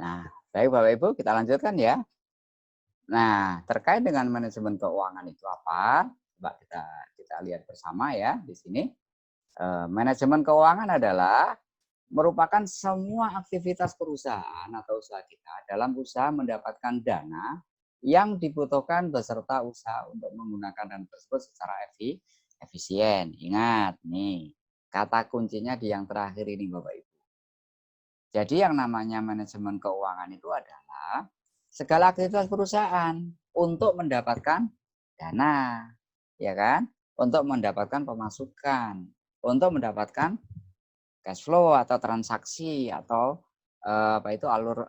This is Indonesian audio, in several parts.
Nah, baik Bapak Ibu, kita lanjutkan ya. Nah, terkait dengan manajemen keuangan itu apa? Coba kita lihat bersama ya di sini. Manajemen keuangan adalah merupakan semua aktivitas perusahaan atau usaha kita dalam usaha mendapatkan dana yang dibutuhkan beserta usaha untuk menggunakan dana tersebut secara efisien. Ingat nih, kata kuncinya di yang terakhir ini Bapak Ibu. Jadi yang namanya manajemen keuangan itu adalah segala aktivitas perusahaan untuk mendapatkan dana, ya kan? Untuk mendapatkan pemasukan, untuk mendapatkan cash flow atau transaksi atau apa itu alur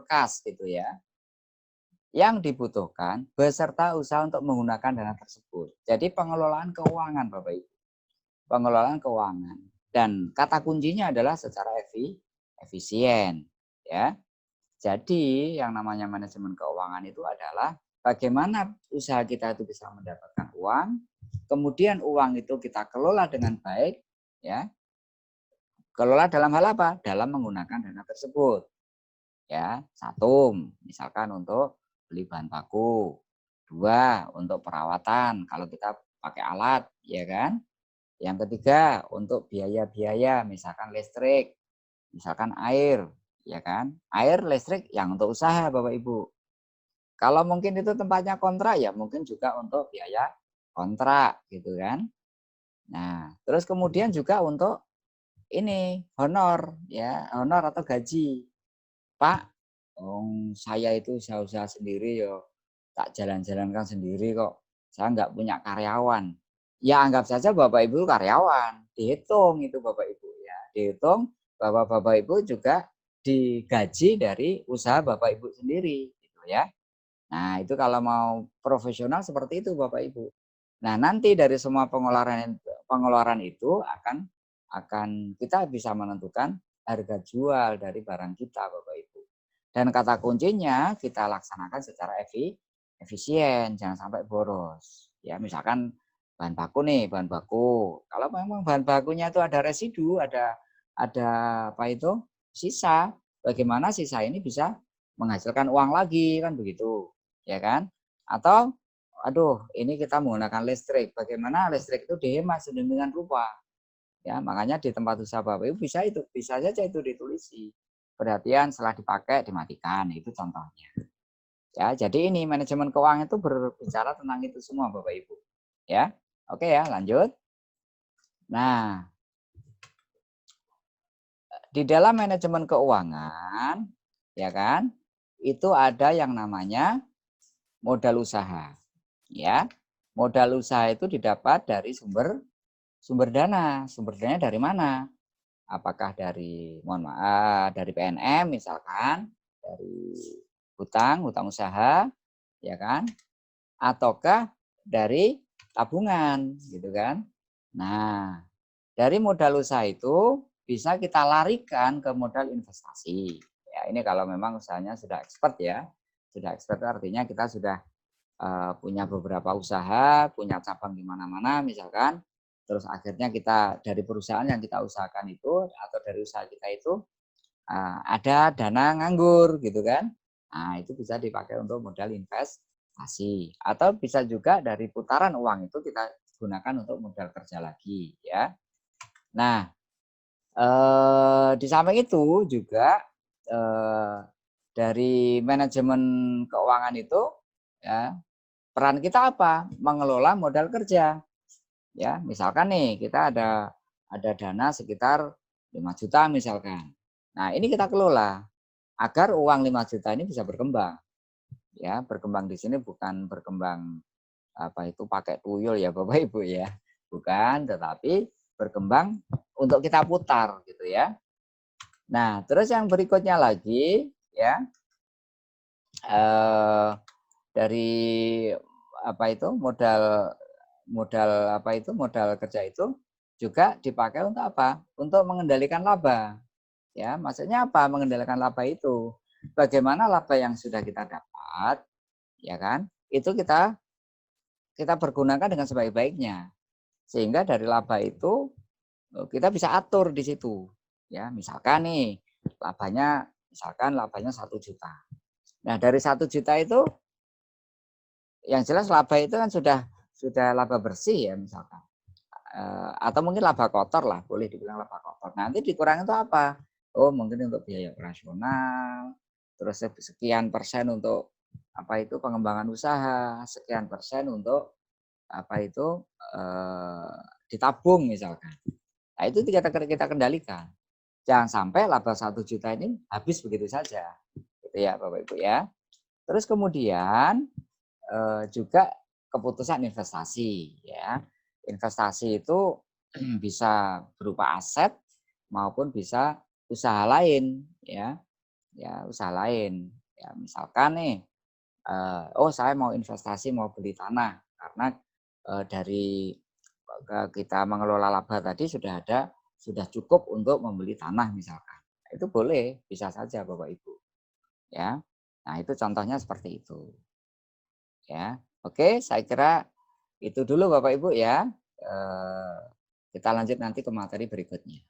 kas gitu ya. Yang dibutuhkan beserta usaha untuk menggunakan dana tersebut. Jadi pengelolaan keuangan Bapak Ibu. Pengelolaan keuangan dan kata kuncinya adalah secara efisien ya. Jadi yang namanya manajemen keuangan itu adalah bagaimana usaha kita itu bisa mendapatkan uang, kemudian uang itu kita kelola dengan baik ya. Kelola dalam hal apa? Dalam menggunakan dana tersebut. Ya, satu misalkan untuk beli bahan baku, dua untuk perawatan kalau kita pakai alat, ya kan? Yang ketiga untuk biaya-biaya misalkan listrik, misalkan air, ya kan? Air, listrik yang untuk usaha Bapak Ibu. Kalau mungkin itu tempatnya kontrak ya mungkin juga untuk biaya kontrak gitu kan. Nah, terus kemudian juga untuk ini honor ya, honor atau gaji. Pak, saya itu usaha-usaha sendiri yo tak jalan-jalankan sendiri kok. Saya nggak punya karyawan. Ya anggap saja Bapak Ibu karyawan, dihitung itu Bapak Ibu ya. Dihitung bahwa Bapak Ibu juga digaji dari usaha Bapak Ibu sendiri gitu ya. Nah, itu kalau mau profesional seperti itu Bapak Ibu. Nah, nanti dari semua pengeluaran pengeluaran itu akan kita bisa menentukan harga jual dari barang kita Bapak Ibu. Dan kata kuncinya kita laksanakan secara efisien, jangan sampai boros. Ya, misalkan bahan baku nih, bahan baku. Kalau memang bahan bakunya itu ada residu, ada apa itu? Sisa, bagaimana sisa ini bisa menghasilkan uang lagi kan begitu, ya kan? Atau aduh, ini kita menggunakan listrik, bagaimana listrik itu dihemat sedemikian rupa. Ya, makanya di tempat usaha Bapak Ibu bisa saja itu ditulisi. Perhatian setelah dipakai dimatikan, itu contohnya. Ya, jadi ini manajemen keuangan itu berbicara tentang itu semua Bapak Ibu. Ya. Oke ya, lanjut. Nah, di dalam manajemen keuangan ya kan, itu ada yang namanya modal usaha. Ya. Modal usaha itu didapat dari sumber sumber dana. Sumber dananya dari mana? Apakah dari mohon maaf dari PNM misalkan, dari hutang usaha, ya kan? Ataukah dari tabungan gitu kan. Nah, dari modal usaha itu bisa kita larikan ke modal investasi. Ya, ini kalau memang usahanya sudah expert ya. Sudah expert artinya kita sudah punya beberapa usaha, punya cabang di mana-mana misalkan. Terus akhirnya kita dari perusahaan yang kita usahakan itu atau dari usaha kita itu ada dana nganggur gitu kan. Nah, itu bisa dipakai untuk modal investasi atau bisa juga dari putaran uang itu kita gunakan untuk modal kerja lagi ya. Nah, di samping itu juga dari manajemen keuangan itu ya peran kita apa? Mengelola modal kerja. Ya, misalkan nih kita ada dana sekitar 5 juta misalkan. Nah, ini kita kelola agar uang 5 juta ini bisa berkembang. Ya, berkembang di sini bukan berkembang apa itu pakai tuyul ya Bapak Ibu ya. Bukan, tetapi berkembang untuk kita putar gitu ya. Nah, terus yang berikutnya lagi ya dari apa itu modal modal apa itu modal kerja itu juga dipakai untuk apa? Untuk mengendalikan laba. Ya, maksudnya apa? Mengendalikan laba itu. Bagaimana laba yang sudah kita dapat, ya kan? Itu kita pergunakan dengan sebaik-baiknya. Sehingga dari laba itu kita bisa atur di situ. Ya, misalkan nih labanya Misalkan labanya 1 juta. Nah, dari 1 juta itu yang jelas laba itu kan sudah laba bersih ya misalkan. Atau mungkin laba kotor lah, boleh dibilang laba kotor. Nanti dikurangi itu apa? Oh, mungkin untuk biaya operasional, terus sekian persen untuk apa itu pengembangan usaha, sekian persen untuk apa itu ditabung misalkan. Nah, itu kita kendalikan. Jangan sampai laba 1 juta ini habis begitu saja. Gitu ya Bapak Ibu ya. Terus kemudian juga keputusan investasi ya. Investasi itu bisa berupa aset maupun bisa usaha lain ya. Ya, usaha lain. Ya, misalkan nih oh saya mau investasi mau beli tanah karena dari kita mengelola laba tadi sudah cukup untuk membeli tanah misalkan. Itu boleh, bisa saja Bapak Ibu ya. Nah, itu contohnya seperti itu. Ya. Oke, saya kira itu dulu Bapak Ibu ya. Kita lanjut nanti ke materi berikutnya.